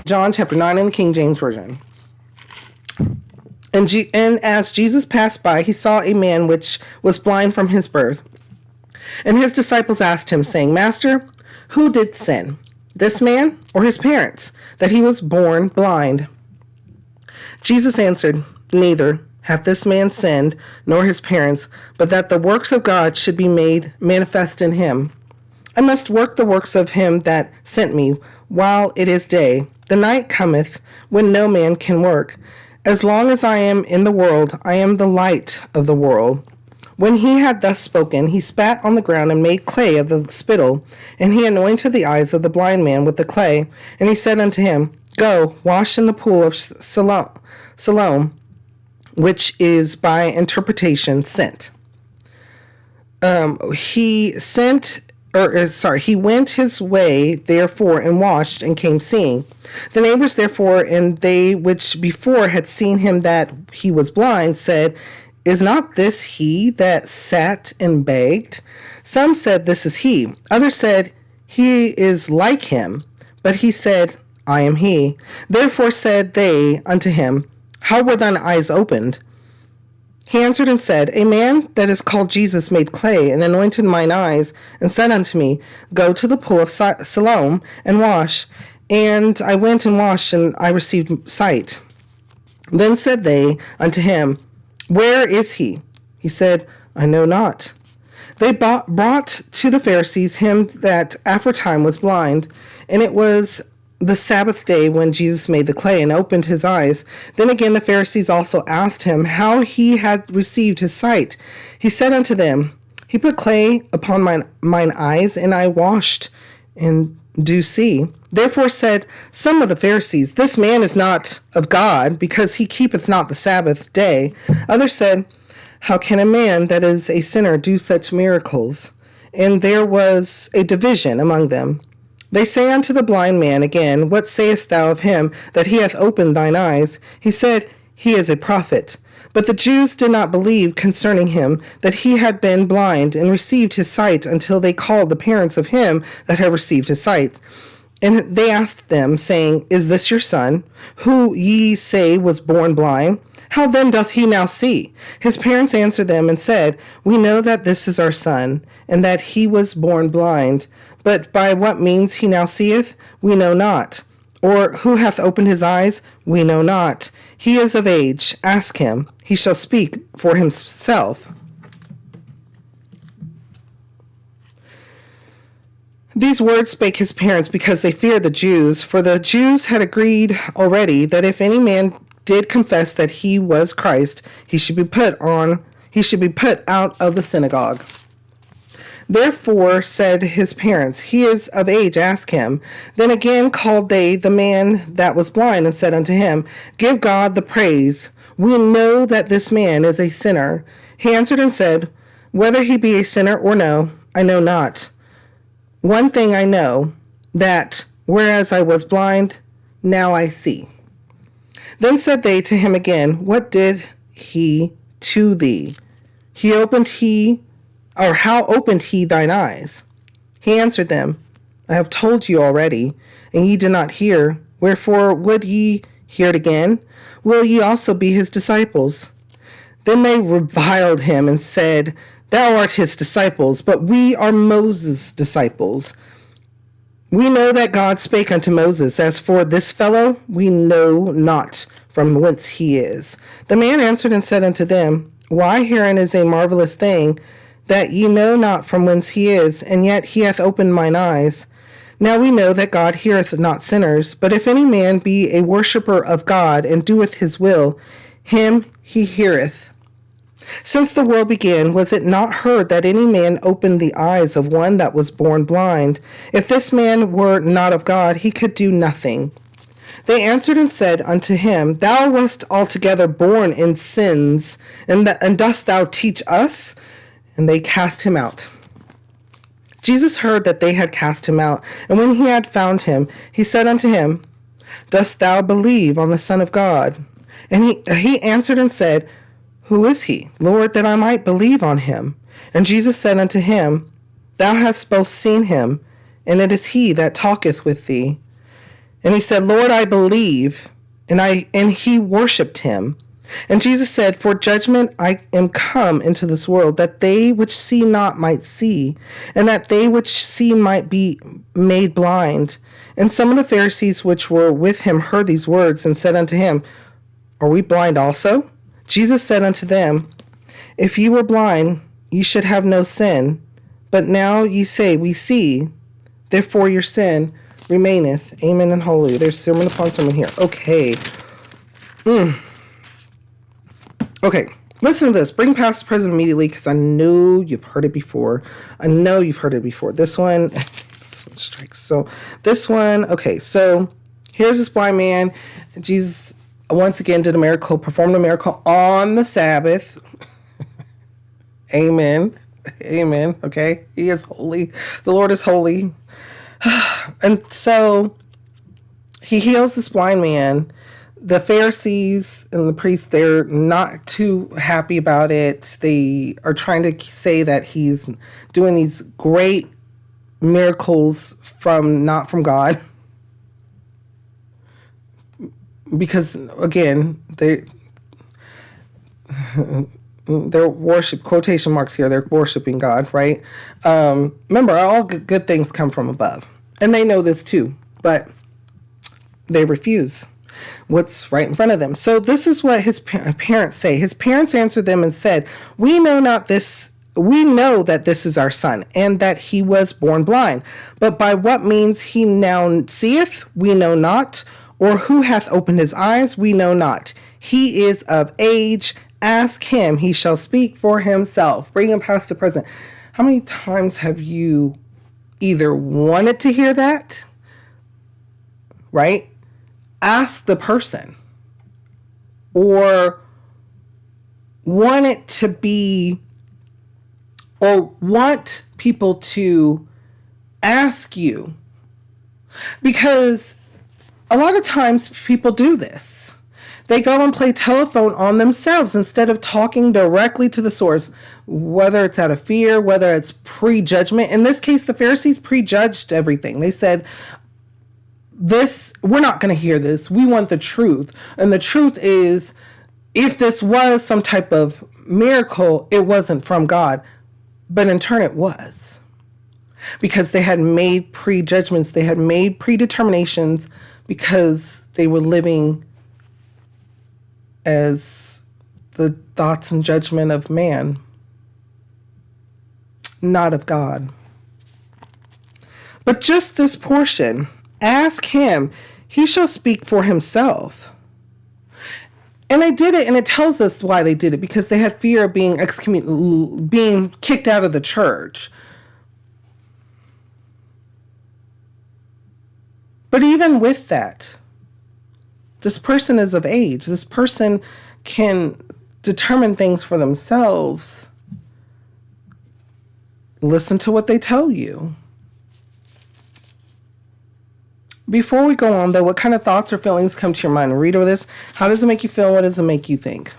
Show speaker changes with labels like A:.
A: John chapter 9 in the King James Version. And as Jesus passed by, he saw a man which was blind from his birth. And his disciples asked him, saying, Master, who did sin, this man or his parents, that he was born blind? Jesus answered, Neither hath this man sinned, nor his parents, but that the works of God should be made manifest in him. I must work the works of him that sent me while it is day. The night cometh when no man can work. As long as I am in the world, I am the light of the world. When he had thus spoken, he spat on the ground and made clay of the spittle, and he anointed the eyes of the blind man with the clay. And he said unto him, Go, wash in the pool of Siloam, which is by interpretation sent. He went his way, therefore, and washed, and came seeing. The neighbors, therefore, and they which before had seen him that he was blind, said, Is not this he that sat and begged? Some said, This is he. Others said, He is like him. But he said, I am he. Therefore said they unto him, How were thine eyes opened? He answered and said, A man that is called Jesus made clay, and anointed mine eyes, and said unto me, Go to the pool of Siloam, and wash. And I went and washed, and I received sight. Then said they unto him, Where is he? He said, I know not. They brought to the Pharisees him that aforetime was blind, and it was the Sabbath day when Jesus made the clay and opened his eyes. Then again the Pharisees also asked him how he had received his sight. He said unto them, He put clay upon mine eyes, and I washed, and do see. Therefore said some of the Pharisees, This man is not of God, because he keepeth not the Sabbath day. Others said, How can a man that is a sinner do such miracles? And there was a division among them. They say unto the blind man again, What sayest thou of him that he hath opened thine eyes? He said, He is a prophet. But the Jews did not believe concerning him that he had been blind and received his sight, until they called the parents of him that had received his sight. And they asked them, saying, Is this your son, who ye say was born blind? How then doth he now see? His parents answered them and said, We know that this is our son, and that he was born blind. But by what means he now seeth, we know not. Or who hath opened his eyes, we know not. He is of age. Ask him. He shall speak for himself. These words spake his parents because they feared the Jews, for the Jews had agreed already that if any man did confess that he was Christ, he should be put out of the synagogue. Therefore said his parents, He is of age, ask him. Then again called they the man that was blind, and said unto him, Give God the praise. We know that this man is a sinner. He answered and said, Whether he be a sinner or no, I know not. One thing I know, that whereas I was blind, now I see. Then said they to him again, What did he to thee? How opened he thine eyes? He answered them, I have told you already, and ye did not hear. Wherefore would ye hear it again? Will ye also be his disciples? Then they reviled him and said, Thou art his disciples, but we are Moses' disciples. We know that God spake unto Moses. As for this fellow, we know not from whence he is. The man answered and said unto them, Why, herein is a marvelous thing, that ye know not from whence he is, and yet he hath opened mine eyes. Now we know that God heareth not sinners, but if any man be a worshipper of God, and doeth his will, him he heareth. Since the world began, was it not heard that any man opened the eyes of one that was born blind? If this man were not of God, he could do nothing. They answered and said unto him, Thou wast altogether born in sins, and dost thou teach us? And they cast him out. Jesus heard that they had cast him out, and when he had found him, he said unto him, Dost thou believe on the Son of God? And he answered and said, Who is he, Lord, that I might believe on him? And Jesus said unto him, Thou hast both seen him, and it is he that talketh with thee. And he said, Lord, I believe. And he worshiped him. And Jesus said, for judgment I am come into this world, that they which see not might see, and that they which see might be made blind. And some of the Pharisees which were with him heard these words, and said unto him, are we blind also? Jesus said unto them, if ye were blind, ye should have no sin. But now ye say, we see, therefore your sin remaineth. Amen and hallelujah. There's sermon upon sermon here. Okay. Okay, listen to this. Bring past the present immediately, because I know you've heard it before. This one strikes. So this one, okay, so here's this blind man. Jesus once again did a miracle, performed a miracle on the Sabbath. Amen. Amen. Okay, he is holy. The Lord is holy. And so he heals this blind man. The Pharisees and the priests, they're not too happy about it. They are trying to say that he's doing these great miracles not from God. Because, again, they're worship, quotation marks here, they're worshiping God, right? Remember, all good things come from above. And they know this too, but they refuse what's right in front of them. So this is what his parents say. His parents answered them and said, we know that this is our son, and that he was born blind. But by what means he now seeth, we know not, or who hath opened his eyes, we know not. He is of age. Ask him, he shall speak for himself. Bring him past the present. How many times have you either wanted to hear that, right? Ask the person, or want it to be, or want people to ask you, because a lot of times people do this. They go and play telephone on themselves instead of talking directly to the source, whether it's out of fear, whether it's prejudgment. In this case, the Pharisees prejudged everything. They said, we're not going to hear this. We want the truth. And the truth is, if this was some type of miracle, it wasn't from God. But in turn, it was. Because they had made prejudgments. They had made predeterminations, because they were living as the thoughts and judgment of man, not of God. But just this portion, ask him, he shall speak for himself. And they did it, and it tells us why they did it, because they had fear of being kicked out of the church. But even with that, this person is of age. This person can determine things for themselves. Listen to what they tell you. Before we go on, though, what kind of thoughts or feelings come to your mind? Read over this. How does it make you feel? What does it make you think?